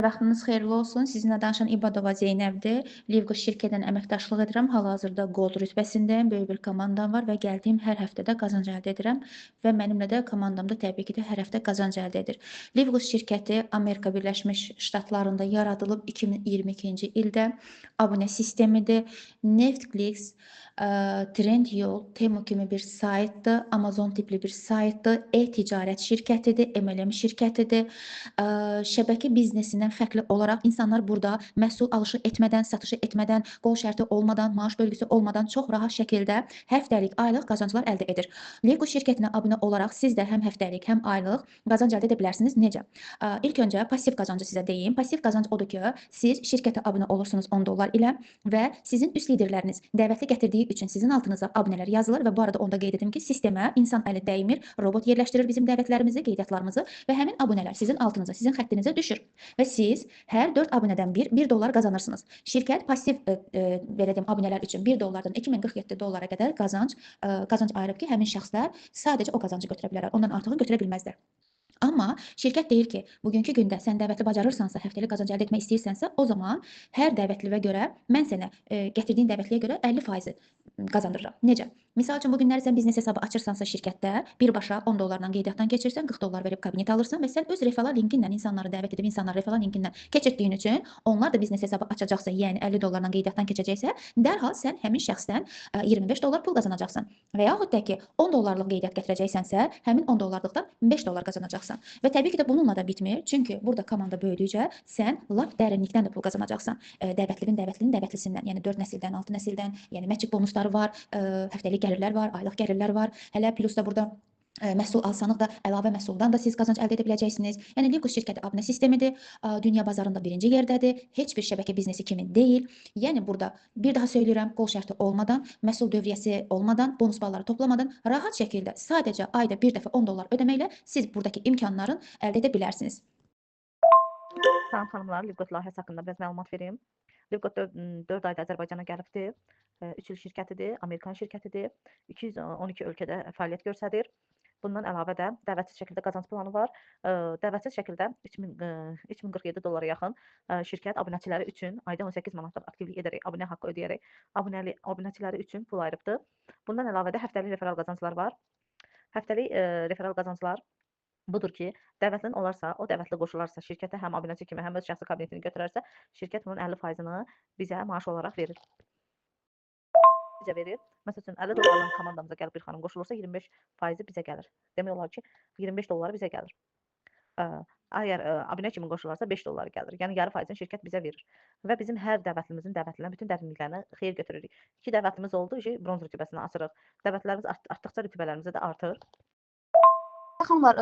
Vaxtınız xeyirli olsun. Sizinlə danışan İbadova Zeynəbdir. Livqo şirkətinin əməkdaşlıq edirəm. Hal-hazırda Gold rütbəsindəyəm. Böyük bir komandam var və gəldiyim hər həftədə qazanc əldə edirəm və mənimlə də komandam da təbii ki də hər həftə qazanc əldə edir. Livqo şirkəti Amerika Birləşmiş Ştatlarında yaradılıb 2022-ci ildə abunə sistemidir. Netflix, Trendyol, Temu kimi bir saytdır, Amazon tipli bir saytdır, e-ticarət şirkətidir, MLM şirkətidir. Şəbəkə biznesindən fərqli olaraq insanlar burada məhsul alışı etmədən, satışı etmədən, qol şərti olmadan, maaş bölgüsü olmadan çox rahat şəkildə həftəlik, aylıq qazanclar əldə edir. Lego şirkətinə abunə olaraq siz də həm həftəlik, həm aylıq qazanc əldə edə bilərsiniz. Necə? İlk öncə pasiv qazancı sizə deyim. Pasiv qazanc odur ki, siz şirkətə abunə olursunuz 10 dollar ilə və sizin üst liderləriniz dəvətli gətirdiyi üçün sizin altınıza abunələr yazılır və bu arada onda qeyd edim ki, sistemə insan əli dəymir, robot yerləşdirir bizim dəvətlərimizi, qeydiyyatlarımızı və həmin abunələr sizin altınıza, sizin xəttinizə düşür və siz hər 4 abunədən 1 dollar qazanırsınız. Şirkət pasiv belə deyim abunələr üçün 1 dollardan 2047 dollara qədər qazanc ayırıb ki, həmin şəxslər sadəcə o qazancı götürə bilərlər. Ondan artığını götürə bilməzlər. Amma şirkət deyir ki, bugünkü gündə sən dəvətli bacarırsansa, həftəlik qazanc əldə etmək istəyirsənsə, o zaman hər dəvətliyə görə mən sənə gətirdiyin dəvətliyə görə 50% qazandırıram. Necə? Misal üçün bu günləri sən biznes hesabı açırsansa şirkətdə birbaşa 10 dollarla qeydiyyatdan keçirsən, 40 dollar verib kabinet alırsan və sən öz referral linkinlə insanları dəvət edib insanları referral linkindən keçirtdiyin üçün onlar da biznes hesabı açacaqsa, yəni 50 dollarla qeydiyyatdan keçəcəksə, dərhal sən həmin şəxsdən 25 dollar pul qazanacaqsan. Və yaxud da ki, 10 dollarlıq qeydiyyat gətirəcəksənsə, həmin 10 dollarlıqdan 5 dollar qazanacaqsan. Və təbii ki də bununla da bitmir. Çünki burada komanda böyüdükcə sən lap dərinlikdən də pul qazanacaqsan. Dəvətlinin dəvətlisindən, yəni 4 nəsildən, 6 nəsildən, yəni məchik bonusları var, həftəlik gəlirlər var, aylıq gəlirlər var. Hələ plus da burada məhsul alsanız da əlavə məhsuldan da siz qazanc əldə edə biləcəksiniz. Yəni Livqo şirkəti abunə sistemidir. Dünya bazarında birinci yerdədir. Heç bir şəbəkə biznesi kimi deyil. Yəni burada bir daha söyləyirəm, qol şərti olmadan, məhsul dövriyyəsi olmadan, bonus balları toplamadan rahat şəkildə sadəcə ayda bir dəfə 10 dollar ödəməklə siz buradakı imkanların əldə edə bilərsiniz. Salam xanımlar, Livqot layihəsi haqqında biraz məlumat verim. Livqot 4 ayda Azərbaycana gəlibdir. 3 il şirkətidir, Amerikan şirkətidir. 212 ölkədə fəaliyyət göstərir. Bundan əlavə də dəvətsiz şəkildə qazanc planı var. Dəvətsiz şəkildə 3047 dollara yaxın şirkət abunəçiləri üçün ayda 18 manatlıq aktivlik edərək, abunə haqqı ödəyərək abunəçiləri üçün pul ayırıbdır. Bundan əlavə də həftəlik referal qazanclar var. Həftəlik referal qazanclar budur ki, dəvətlin olarsa, o dəvətli qoşularsa şirkətə həm abunəçi kimi, həm öz şəxsi kabinetini götürərsə, şirkət bunun 50%-ni bizə maaş olaraq verir. Bizə verir. Məsəl üçün 50 dollarla komandamıza gəlib bir xanım qoşulursa 25% bizə gəlir. Demək olar ki, 25 dolları bizə gəlir. Əgər abunə kimi qoşularsa 5 dolları gəlir. Yəni yarı faizini şirkət bizə verir. Və bizim hər dəvətlimizin dəvətlilərin bütün dərinliklərini xeyir götürürük. 2 dəvətlimiz oldu, bronz rütbəsini açırıq. Dəvətlərimiz artdıqca rütbələrimiz də artır. Xanımlar,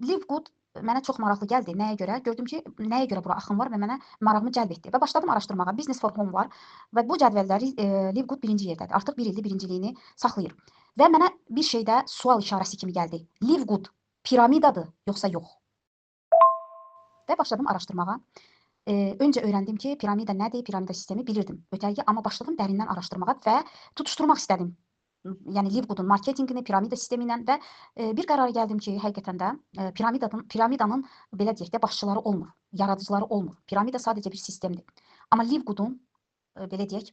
Livgood mənə çox maraqlı gəldi. Nəyə görə? Gördüm ki, nəyə görə bura axın var və mənə marağımı cəlb etdi. Və başladım araşdırmağa. Business for Home var və bu cədvəldə Livgood birinci yerdədir. Artıq bir ildir birinciliyini saxlayır. Və mənə bir şeydə sual işarəsi kimi gəldi. Livgood piramidadır, yoxsa yox? Və başladım araşdırmağa. Öncə öyrəndim ki, piramida nədir, piramida sistemi bilirdim ötəriyə, amma başladım dərindən araşdırmağa və tutuşturmaq istədim. Yəni Livgoodun marketinqini, piramida sistemi ilə və bir qərara gəldim ki, həqiqətən də piramidanın belə deyək də başçıları olmur, yaradıcıları olmur. Piramida sadəcə bir sistemdir. Amma Livgoodun belə deyək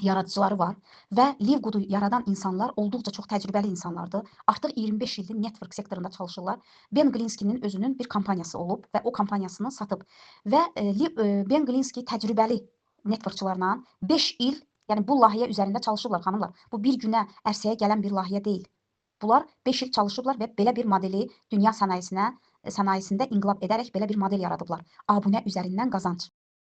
yaradıcıları var və Livgoodu yaradan insanlar olduqca çox təcrübəli insanlardır. Artıq 25 ildir network sektorunda çalışırlar. Ben Glinski'nin özünün bir kampaniyası olub və o kampaniyasını satıb və Ben Glinski təcrübəli networkçılarla 5 il yəni bu layihə üzərində çalışıblar xanımlar. Bu bir günə ərsəyə gələn bir layihə deyil. Bunlar 5 il çalışıblar və belə bir modeli dünya sənayesində inqilab edərək belə bir model yaradıblar. Abunə üzərindən qazanc.